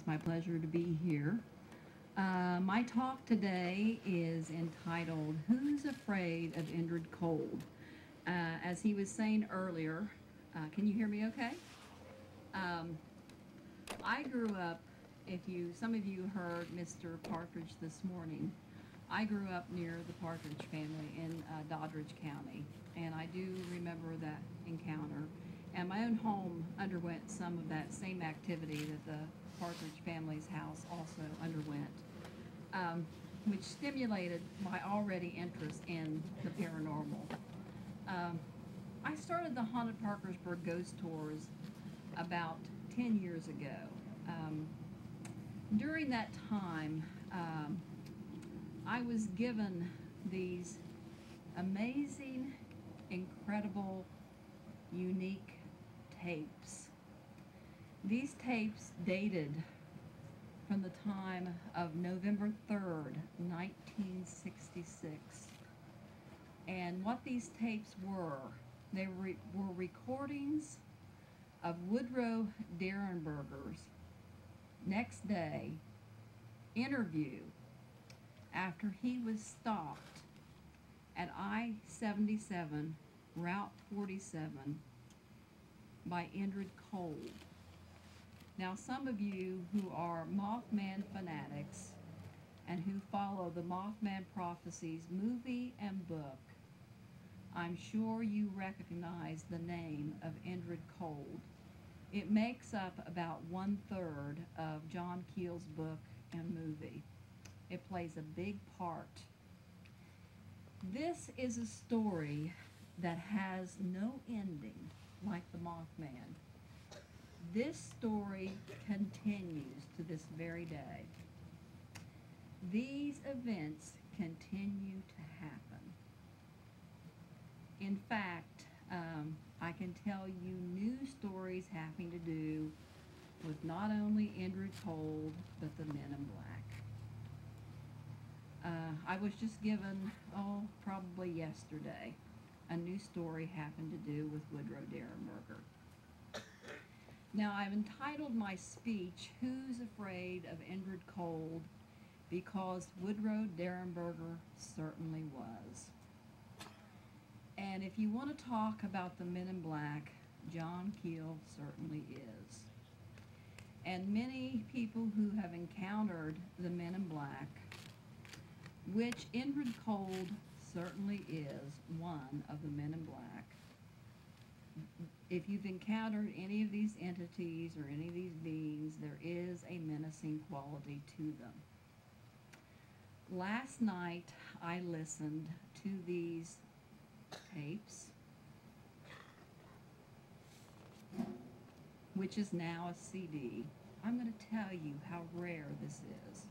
It's my pleasure to be here. My talk today is entitled Who's Afraid of Indrid Cold? As he was saying earlier, can you hear me okay? Um, I grew up, some of you heard Mr. Partridge this morning. I grew up near the Partridge family in Doddridge County, and I do remember that encounter. And my own home underwent some of that same activity that the Partridge family's house also underwent, which stimulated my already interest in the paranormal. Um, I started the Haunted Parkersburg Ghost Tours about 10 years ago. Um, During that time, I was given these amazing, incredible, unique tapes. These tapes dated from the time of November 3rd, 1966. And what these tapes were, were recordings of Woodrow Derenberger's next day interview after he was stopped at I-77 Route 47 by Indrid Cold. Now, some of you who are Mothman fanatics and who follow the Mothman Prophecies movie and book, I'm sure you recognize the name of Indrid Cold. It makes up about 1/3 of John Keel's book and movie. It plays a big part. This is a story that has no ending like the Mothman. This story continues to this very day. These events continue to happen. In fact, I can tell you new stories having to do with not only Indrid Cold, but the Men in Black. I was just given, probably yesterday, a new story having to do with Woodrow Derenberger. Now, I've entitled my speech, Who's Afraid of Indrid Cold? Because Woodrow Derenberger certainly was. And if you want to talk about the Men in Black, John Keel certainly is. And many people who have encountered the Men in Black, which Indrid Cold certainly is one of the Men in Black. If you've encountered any of these entities or any of these beings, there is a menacing quality to them. Last night, I listened to these tapes, which is now a CD. I'm going to tell you how rare this is.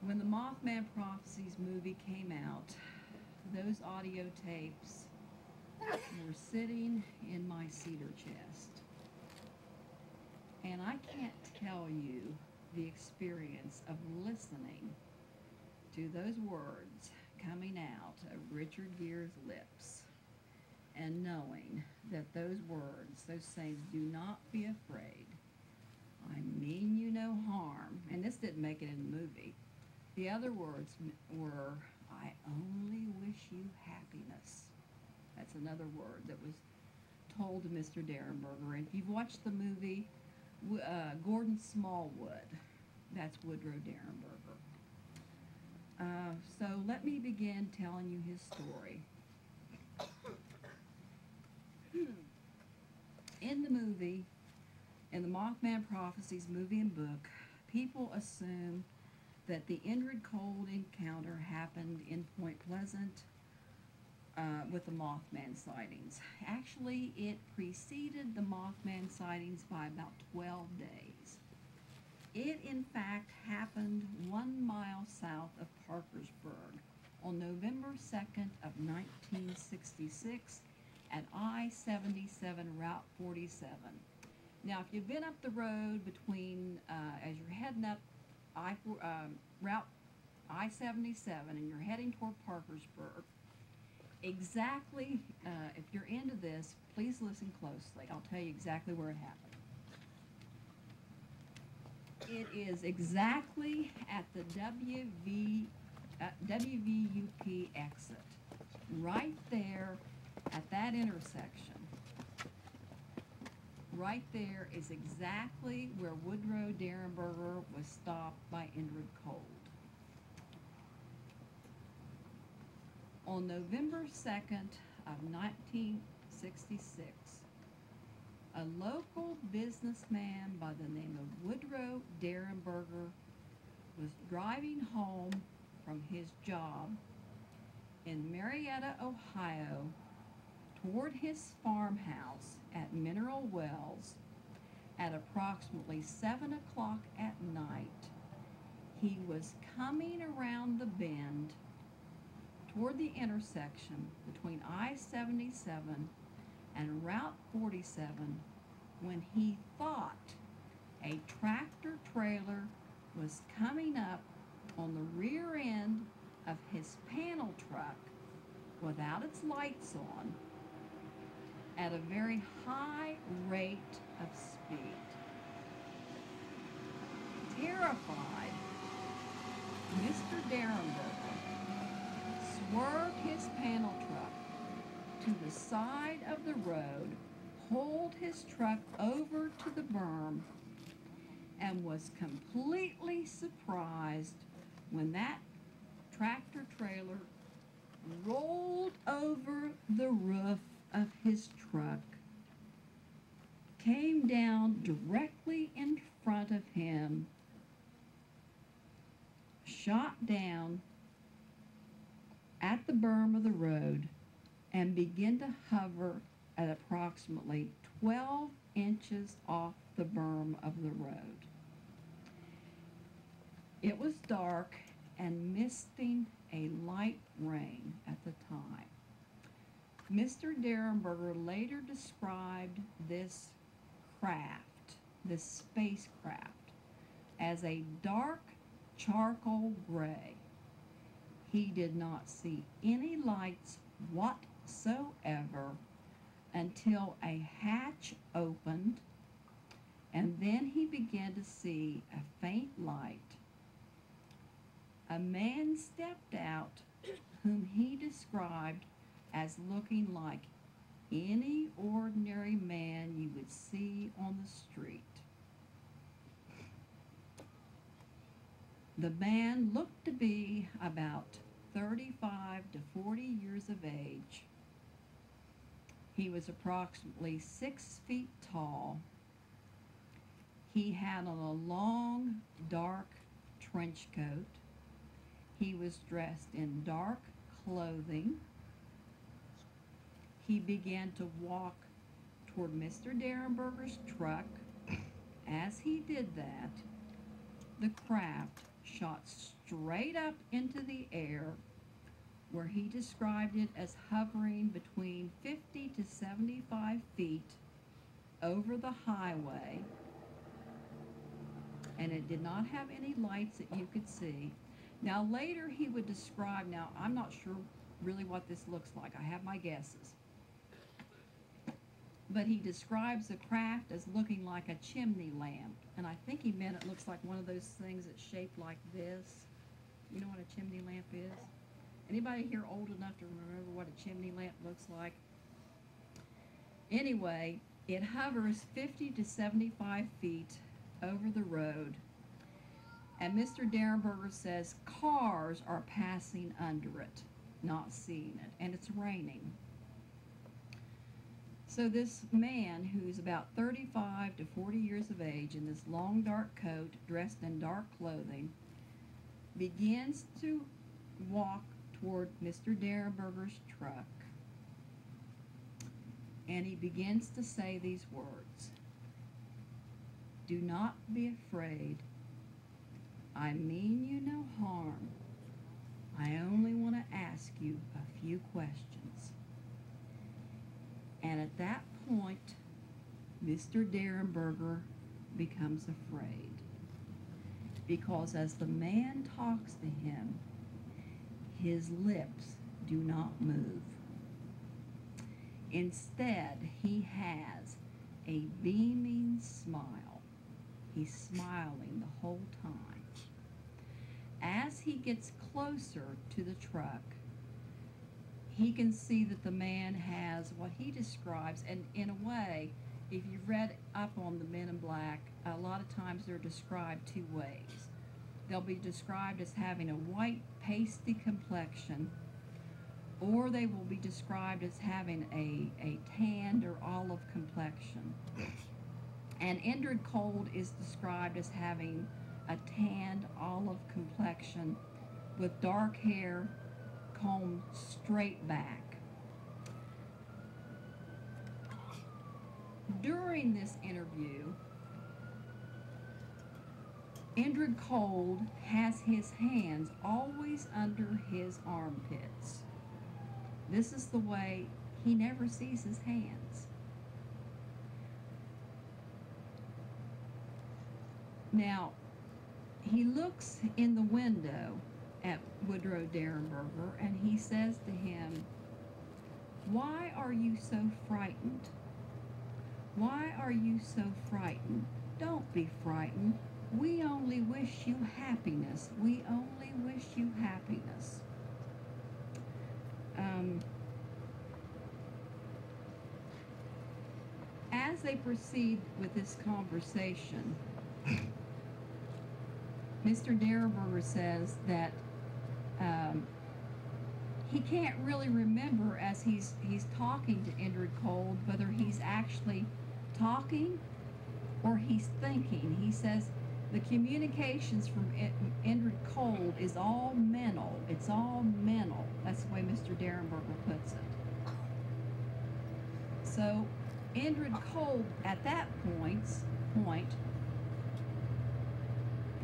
When the Mothman Prophecies movie came out, those audio tapes were sitting in my cedar chest. And I can't tell you the experience of listening to those words coming out of Richard Gere's lips and knowing that those words, those sayings, do not be afraid. I mean you no harm. And this didn't make it in the movie. The other words were, I only wish you happiness. That's another word that was told to Mr. Derenberger. And if you've watched the movie, Gordon Smallwood, that's Woodrow Derenberger. So let me begin telling you his story. In the movie, in the Mothman Prophecies movie and book, people assume that the Indrid Cold encounter happened in Point Pleasant with the Mothman sightings. Actually, it preceded the Mothman sightings by about 12 days. It, in fact, happened 1 mile south of Parkersburg on November 2nd of 1966 at I-77 Route 47. Now, if you've been up the road between, as you're heading up Route I-77 and you're heading toward Parkersburg, exactly, if you're into this, please listen closely. I'll tell you exactly where it happened. It is exactly at the WVUP exit, right there at that intersection. Right there is exactly where Woodrow Derenberger was stopped by Indrid Cold. On November 2nd of 1966, a local businessman by the name of Woodrow Derenberger was driving home from his job in Marietta, Ohio, toward his farmhouse at Mineral Wells at approximately 7 o'clock at night. He was coming around the bend toward the intersection between I-77 and Route 47 when he thought a tractor trailer was coming up on the rear end of his panel truck without its lights on at a very high rate of speed. Terrified, Mr. Derenberger swerved his panel truck to the side of the road, pulled his truck over to the berm, and was completely surprised when that tractor trailer rolled over the roof of his truck, came down directly in front of him, shot down at the berm of the road, and began to hover at approximately 12 inches off the berm of the road. It was dark and misting a light rain at the time. Mr. Derenberger later described this craft, this spacecraft, as a dark charcoal gray. He did not see any lights whatsoever until a hatch opened, and then he began to see a faint light. A man stepped out whom he described as looking like any ordinary man you would see on the street. The man looked to be about 35 to 40 years of age. He was approximately 6 feet tall. He had on a long, dark trench coat. He was dressed in dark clothing. He began to walk toward Mr. Derenberger's truck. As he did that, the craft shot straight up into the air, where he described it as hovering between 50 to 75 feet over the highway, and it did not have any lights that you could see. Now later he would describe, now I'm not sure really what this looks like, I have my guesses, but he describes the craft as looking like a chimney lamp, and I think he meant it looks like one of those things that's shaped like this. You know what a chimney lamp is? Anybody here old enough to remember what a chimney lamp looks like? Anyway, it hovers 50 to 75 feet over the road, and Mr. Derenberger says cars are passing under it, not seeing it, and it's raining. So this man, who's about 35 to 40 years of age, in this long dark coat, dressed in dark clothing, begins to walk toward Mr. Derenberger's truck, and he begins to say these words: "Do not be afraid. I mean you no harm. I only want to ask you a few questions." And at that point, Mr. Derenberger becomes afraid, because as the man talks to him, his lips do not move. Instead, he has a beaming smile. He's smiling the whole time. As he gets closer to the truck, he can see that the man has what he describes, and in a way, if you've read up on the Men in Black, a lot of times they're described two ways. They'll be described as having a white, pasty complexion, or they will be described as having a tanned or olive complexion. And Indrid Cold is described as having a tanned olive complexion with dark hair combed straight back. During this interview, Indrid Cold has his hands always under his armpits. This is the way he never sees his hands. Now, he looks in the window at Woodrow Derenberger and he says to him, "Why are you so frightened? Why are you so frightened? Don't be frightened. We only wish you happiness. We only wish you happiness." As they proceed with this conversation, Mr. Derenberger says that he can't really remember as he's talking to Indrid Cold whether he's actually talking or he's thinking. He says the communications from Indrid Cold is all mental. It's all mental. That's the way Mr. Derenberger puts it. So Indrid Cold at that point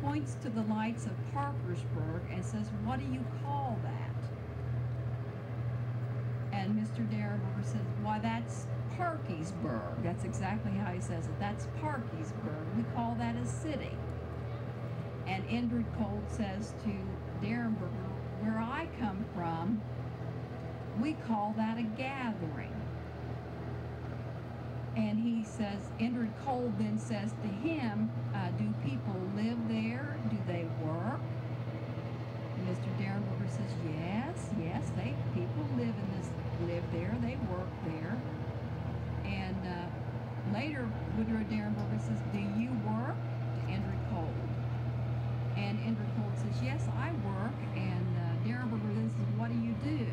points to the lights of Parkersburg and says, "What do you call that?" And Mr. Derenberger says, "Why, that's Parkersburg." That's exactly how he says it. That's Parkersburg. We call that a city. And Indrid Cold says to Derenberger, "Where I come from, we call that a gathering." And he says, Indrid Cold then says to him, "Do people live there? Do they work?" And Mr. Derenberger says, yes, people live there, they work there. And later, Woodrow Derenberger says, "Do you work?" to Indrid Cold. And Indrid Cold says, "Yes, I work." And Derenberger then says, "What do you do?"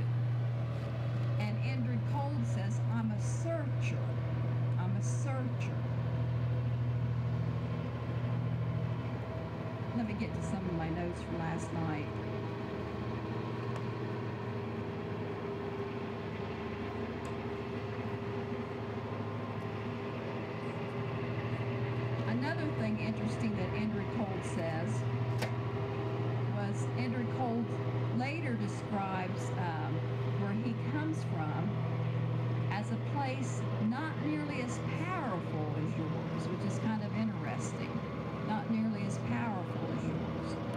And Indrid Cold says, "I'm a searcher. I'm a searcher." Let me get to some of my notes from last night. Another thing interesting that Indrid Cold says was Indrid Cold later describes where he comes from as a place not nearly as powerful as yours, which is kind of interesting. Not nearly as powerful as yours.